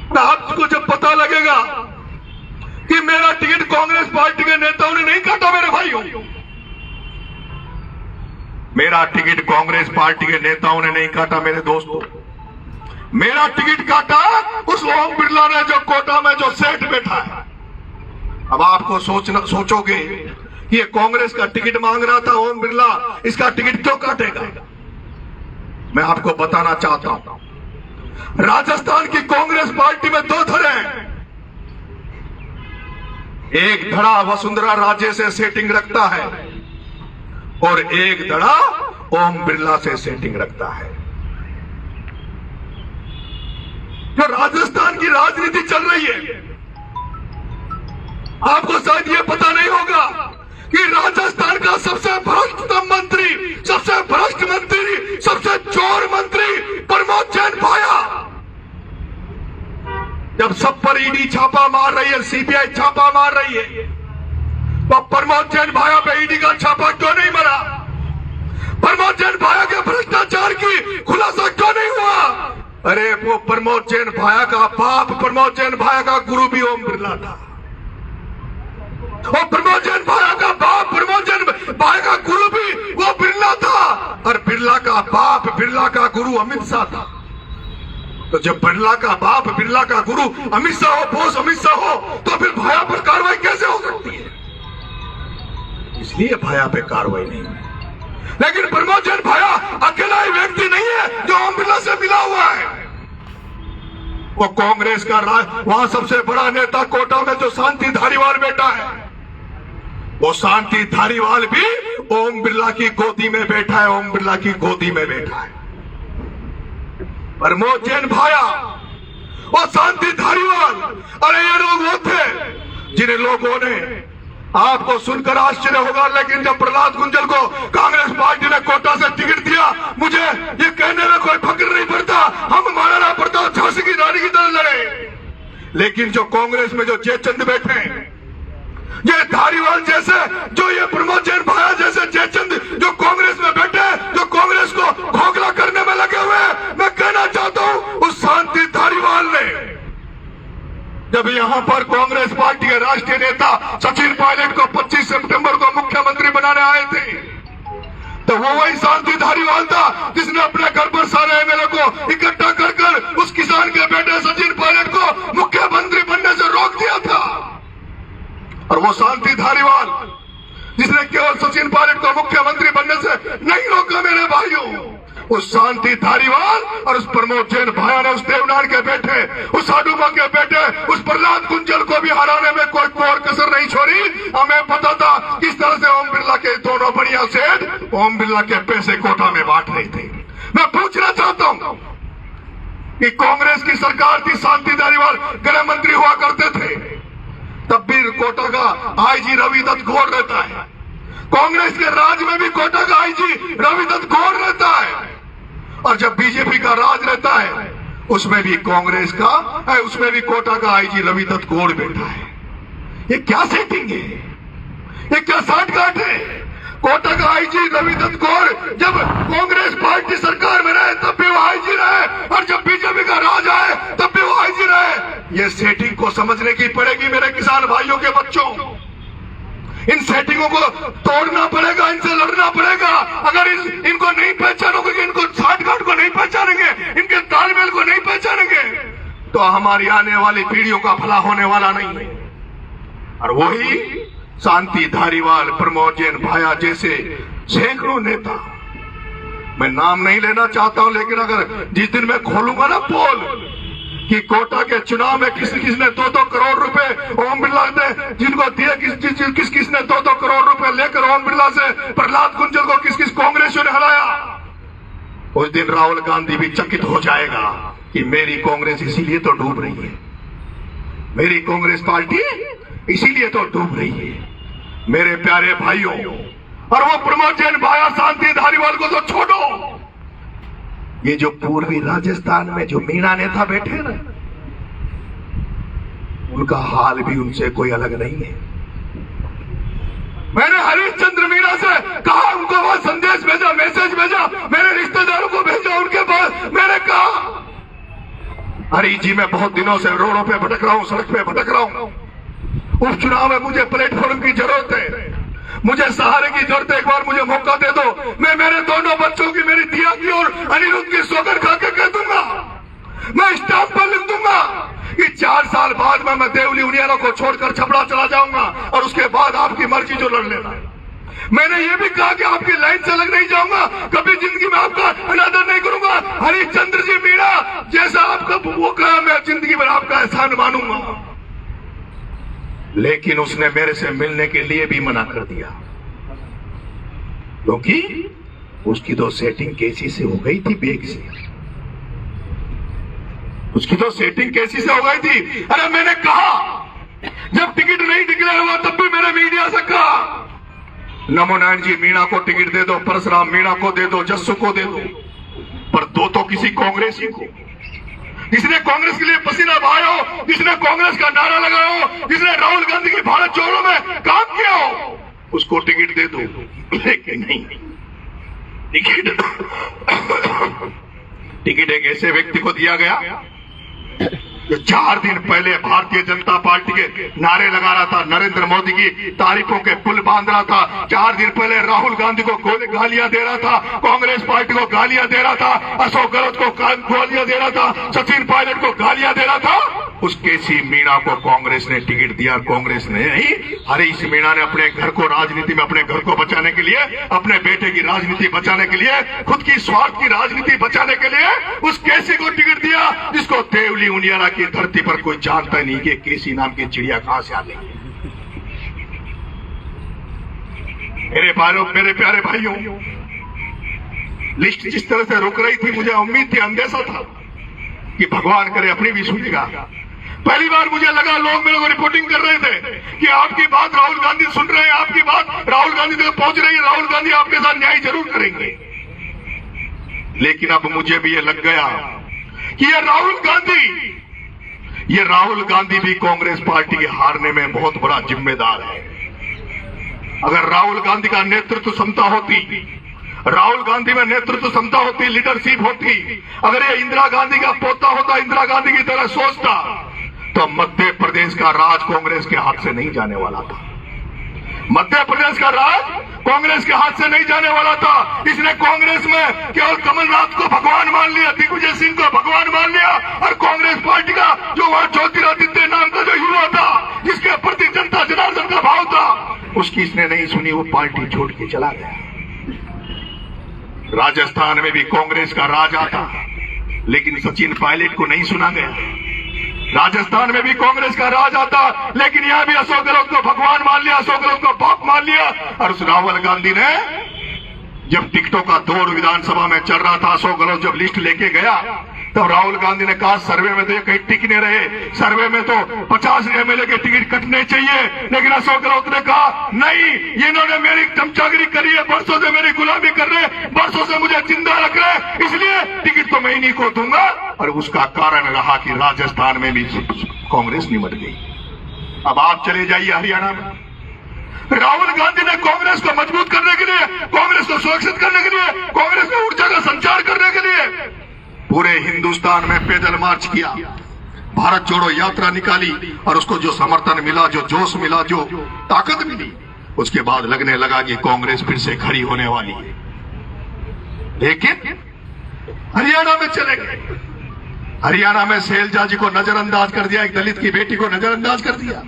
तो आपको जब पता लगेगा कि मेरा टिकट कांग्रेस पार्टी के नेताओं ने नहीं काटा, मेरे भाइयों, मेरा टिकट कांग्रेस पार्टी के नेताओं ने नहीं काटा मेरे दोस्तों, मेरा टिकट काटा उस ओम बिरला ने जो कोटा में जो सेठ बैठा है। अब आपको सोचोगे कि ये कांग्रेस का टिकट मांग रहा था ओम बिरला, इसका टिकट क्यों काटेगा? मैं आपको बताना चाहता हूं, राजस्थान की कांग्रेस पार्टी में दो धड़े हैं। एक धड़ा वसुंधरा राजे से सेटिंग रखता है और एक धड़ा ओम बिरला से सेटिंग रखता है। जो राजस्थान की राजनीति चल रही है, आपको शायद ये पता नहीं होगा कि राजस्थान का सबसे भ्रष्ट मंत्री, सबसे भ्रष्ट मंत्री, सबसे चोर मंत्री प्रमोद जैन भाया, जब सब पर ईडी छापा मार रही है, सीबीआई छापा मार रही है, तो प्रमोद जैन भाया पे ईडी का छापा क्यों नहीं मरा? प्रमोद जैन भाया के भ्रष्टाचार की खुलासा क्यों नहीं हुआ? अरे वो प्रमोद जैन भाया का बाप, प्रमोद जैन भाया का गुरु भी ओम बिरला था। और प्रमोद जैन भाया का बाप, प्रमोद जैन भाया का गुरु भी वो बिरला था, और बिरला का बाप, बिरला का गुरु अमित शाह था। तो जब बिरला का बाप, बिरला का गुरु अमित शाह हो, बोस अमित शाह हो, तो फिर भाया पर कार्रवाई कैसे हो सकती है? इसलिए भाया पे कार्रवाई नहीं है। लेकिन प्रमोद जैन भाया अकेला ही व्यक्ति नहीं है जो ओम बिरला से मिला हुआ है। वो कांग्रेस का वहां सबसे बड़ा नेता कोटा में जो शांति धारीवाल बैठा है, वो शांति धारीवाल भी ओम बिरला की गोदी में बैठा है, ओम बिरला की गोदी में बैठा है। प्रमोद जैन भाया और शांति धारीवाल, अरे ये लोग वो थे जिन्हें लोगों ने, आपको सुनकर आश्चर्य होगा, लेकिन जब प्रहलाद गुंजल को कांग्रेस पार्टी ने कोटा से टिकट दिया, मुझे ये कहने में कोई फक्र नहीं पड़ता, हम महाराणा प्रताप झांसी की रानी की तरह लड़े। लेकिन जो कांग्रेस में जो जयचंद बैठे, ये धारीवाल जैसे, जो ये प्रमोद जैन भाया जैसे जयचंद जो कांग्रेस में बैठे, जो कांग्रेस को खोखला करने में लगे हुए, मैं कहना चाहता हूं उस शांति धारीवाल ने जब यहां पर कांग्रेस पार्टी के राष्ट्रीय नेता सचिन पायलट को 25 सितंबर को मुख्यमंत्री बनाने आए थे, तो वो वही शांति धारीवाल था जिसने अपने घर पर सारे एमएलए को इकट्ठा कर उस किसान के बेटे सचिन पायलट को मुख्यमंत्री बनने से रोक दिया था। और वो शांति धारीवाल जिसने केवल सचिन पायलट को मुख्यमंत्री बनने से नहीं रोका मेरे भाइयों, उस शांति धारीवाल और उस प्रमोद जैन भाया ने उस देवनार के बेटे, उस साडूबा के बेटे, उस प्रहलाद गुंजल को भी हराने में कोई कोर कसर नहीं छोड़ी। हमें पता था किस तरह से ओम बिरला के दोनों बढ़िया सेठ ओम बिरला के पैसे कोटा में बांट रहे थे। मैं पूछना चाहता हूं कि कांग्रेस की सरकार थी, शांति धारीवाल गृह मंत्री हुआ करते थे, तब भी कोटा का आईजी रवि दत्त गौर रहता है। कांग्रेस के राज में भी कोटा का आईजी रवि दत्त गौर रहता है, और जब बीजेपी का राज रहता है उसमें भी कांग्रेस का, उसमें भी कोटा का आईजी रवि दत्त गौर बैठा है। ये क्या सेटिंग है? ये क्या साठगांठ है? कोटा का आईजी रवि दत्त गौर जब कांग्रेस पार्टी सरकार में रहे तब भी वो आईजी रहे, और जब बीजेपी का राज आए तब भी वो आईजी रहे। ये सेटिंग को समझने की पड़ेगी मेरे किसान भाइयों के बच्चों। इन सेटिंगों को तोड़ना पड़ेगा, इनसे लड़ना पड़ेगा। अगर इनको नहीं पहचानोगे, इनको साठगांठ को नहीं पहचानेंगे, इनके तालमेल को नहीं पहचानेंगे, तो हमारी आने वाली पीढ़ियों का भला होने वाला नहीं है। और वही शांति धारीवाल, प्रमोद जैन भाया जैसे सैकड़ों नेता, मैं नाम नहीं लेना चाहता हूं, लेकिन अगर जिस दिन मैं खोलूंगा ना पोल कि कोटा के चुनाव में किस किसने 2-2 करोड़ रुपए ओम बिरला ने जिनको दिए, किस किसने 2-2 करोड़ रुपए लेकर ओम बिरला से प्रहलाद गुंजल को किस किस कांग्रेसियों ने हराया, उस दिन राहुल गांधी भी चकित हो जाएगा कि मेरी कांग्रेस इसीलिए तो डूब रही है, मेरी कांग्रेस पार्टी इसीलिए तो डूब रही है। मेरे प्यारे भाइयों, और वो प्रमोद जैन भाया, शांति धारीवाल को तो छोड़ो, ये जो पूर्वी राजस्थान में जो मीणा नेता बैठे ना, उनका हाल भी उनसे कोई अलग नहीं है। मैंने हरिश्चंद्र मीणा से कहा, उनको वहां संदेश भेजा, मैसेज भेजा, मेरे रिश्तेदारों को भेजा उनके पास, मैंने कहा हरी जी मैं बहुत दिनों से रोडों पे भटक रहा हूं, सड़क पे भटक रहा हूं। उपचुनाव में मुझे प्लेटफॉर्म की जरूरत है, मुझे सहारे की जरूरत है। एक बार मुझे मौका दे दो, मैं मेरे दोनों बच्चों की, मेरी दिया की और अनिरुद्ध की सौगंध खा के कह दूंगा, मैं स्टाम्प पर लिख दूंगा कि 4 साल बाद मैं देवली उनियारा को छोड़कर छपड़ा चला जाऊंगा और उसके बाद आपकी मर्जी जो लड़ लेना है। मैंने ये भी कहा कि आपकी लाइन से अलग नहीं जाऊंगा, कभी जिंदगी में आपका अनादर नहीं करूंगा। हरिश्चंद्र जी मीणा जैसा आपका वो कहा, मैं जिंदगी भर आपका एहसान मानूंगा। लेकिन उसने मेरे से मिलने के लिए भी मना कर दिया, क्योंकि उसकी तो सेटिंग कैसी से हो गई थी, बेग से उसकी तो सेटिंग कैसी से हो गई थी। अरे मैंने कहा जब टिकट नहीं डिक्लेयर हुआ तब भी मैंने मीडिया से कहा, नमो नारायण जी मीणा को टिकट दे दो, परशुराम मीणा को दे दो, जस्सू को दे दो, पर दो तो किसी कांग्रेसी को, जिसने कांग्रेस के लिए पसीना बहाया हो, जिसने कांग्रेस का नारा लगाया हो, जिसने राहुल गांधी की भारत जोड़ो में काम किया हो, उसको टिकट दे दो। लेकिन नहीं, टिकट एक ऐसे व्यक्ति को दिया गया जो 4 दिन पहले भारतीय जनता पार्टी के नारे लगा रहा था, नरेंद्र मोदी की तारीफों के पुल बांध रहा था, 4 दिन पहले राहुल गांधी को गालियां दे रहा था, कांग्रेस पार्टी को गालियां दे रहा था, अशोक गहलोत को गालियां दे रहा था, सचिन पायलट को गालियां दे रहा था। उस केसी मीणा को कांग्रेस ने टिकट दिया। कांग्रेस ने नहीं, हरीश मीणा ने अपने घर को राजनीति में, अपने घर को बचाने के लिए, अपने बेटे की राजनीति बचाने के लिए, खुद की स्वार्थ की राजनीति बचाने के लिए उस केसी को टिकट दिया, जिसको देवली उनियारा की धरती पर कोई जानता नहीं कि केसी नाम की चिड़िया कहां से आ गई। मेरे प्यारे भाइयों, लिस्ट जिस तरह से रुक रही थी, मुझे उम्मीद थी, अंदेशा था कि भगवान करे अपनी भी सुनेगा। पहली बार मुझे लगा लोग मेरे को रिपोर्टिंग कर रहे थे कि आपकी बात राहुल गांधी सुन रहे हैं, आपकी बात राहुल गांधी तक पहुंच रही है, राहुल गांधी आपके साथ न्याय जरूर करेंगे। लेकिन अब मुझे भी ये लग गया कि ये राहुल गांधी भी कांग्रेस पार्टी के हारने में बहुत बड़ा जिम्मेदार है। अगर राहुल गांधी का नेतृत्व क्षमता होती, राहुल गांधी में नेतृत्व क्षमता होती, लीडरशिप होती, अगर ये इंदिरा गांधी का पोता होता, इंदिरा गांधी की तरह सोचता, तो मध्य प्रदेश का राज कांग्रेस के हाथ से नहीं जाने वाला था। मध्य प्रदेश का राज कांग्रेस के हाथ से नहीं जाने वाला था। इसने कांग्रेस में केवल कमलनाथ को भगवान मान लिया, दिग्विजय सिंह को भगवान मान लिया, और कांग्रेस पार्टी का जो वहां ज्योतिरादित्य नाम का जो युवा था, जिसके प्रति जनता जनार्दन का भाव था, उसकी इसने नहीं सुनी, वो पार्टी छोड़ के चला गया। राजस्थान में भी कांग्रेस का राज आता, लेकिन सचिन पायलट को नहीं सुना गया। राजस्थान में भी कांग्रेस का राज आता, लेकिन यहां भी अशोक गहलोत को भगवान मान लिया, अशोक गहलोत को बाप मान लिया। और उस राहुल गांधी ने जब टिकटों का दौर विधानसभा में चल रहा था, अशोक गहलोत जब लिस्ट लेके गया, तो राहुल गांधी ने कहा सर्वे में तो ये कहीं टिक नहीं रहे, सर्वे में तो 50 एमएलए के टिकट कटने चाहिए। लेकिन अशोक गहलोत ने कहा नहीं, ये इन्होंने मेरी चमचागिरी करी है, बरसों से मेरी गुलामी कर रहे, बरसों से मुझे जिंदा रख रहे, इसलिए टिकट तो मैं इन्हीं को दूंगा। और उसका कारण रहा कि राजस्थान में भी कांग्रेस निमट गई। अब आप चले जाइए हरियाणा में, राहुल गांधी ने कांग्रेस को मजबूत करने के लिए, कांग्रेस को सुरक्षित करने के लिए, कांग्रेस में ऊर्जा का संचार करने के लिए पूरे हिंदुस्तान में पैदल मार्च किया, भारत जोड़ो यात्रा निकाली, और उसको जो समर्थन मिला, जो जोश मिला, जो ताकत मिली, उसके बाद लगने लगा कि कांग्रेस फिर से खड़ी होने वाली है। लेकिन हरियाणा में चले गए, हरियाणा में शैलजा जी को नजरअंदाज कर दिया, एक दलित की बेटी को नजरअंदाज कर दिया।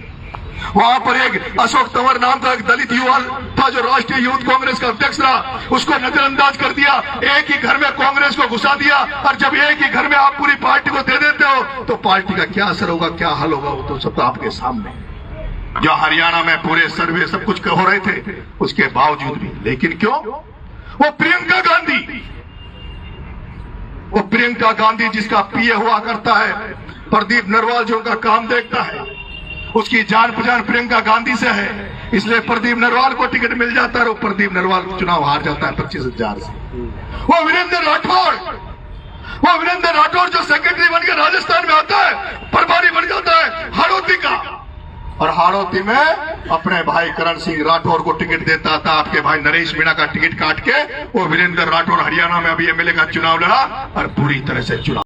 वहां पर एक अशोक तंवर नाम का एक दलित युवा था जो राष्ट्रीय यूथ कांग्रेस का अध्यक्ष रहा, उसको नजरअंदाज कर दिया। एक ही घर में कांग्रेस को घुसा दिया, और जब एक ही घर में आप पूरी पार्टी को दे देते हो तो पार्टी का क्या असर होगा, क्या हल होगा, वो तो सब आपके सामने। जो हरियाणा में पूरे सर्वे सब कुछ हो रहे थे, उसके बावजूद भी, लेकिन क्यों? वो प्रियंका गांधी जिसका पीए हुआ करता है, प्रदीप नरवाल जो उनका काम देखता है, उसकी जान पहचान प्रियंका गांधी से है, इसलिए प्रदीप नरवाल को टिकट मिल जाता है और प्रदीप नरवाल चुनाव हार जाता है 25,000 से। वो वीरेंद्र राठौड़ जो सेक्रेटरी बनकर राजस्थान में आता है, प्रभारी बन जाता है हाड़ौती का, और हाड़ौती में अपने भाई करण सिंह राठौड़ को टिकट देता था। आपके भाई नरेश मीणा का टिकट काट के वो वीरेंद्र राठौड़ हरियाणा में अभी एमएलए का चुनाव लड़ा और पूरी तरह से चुनाव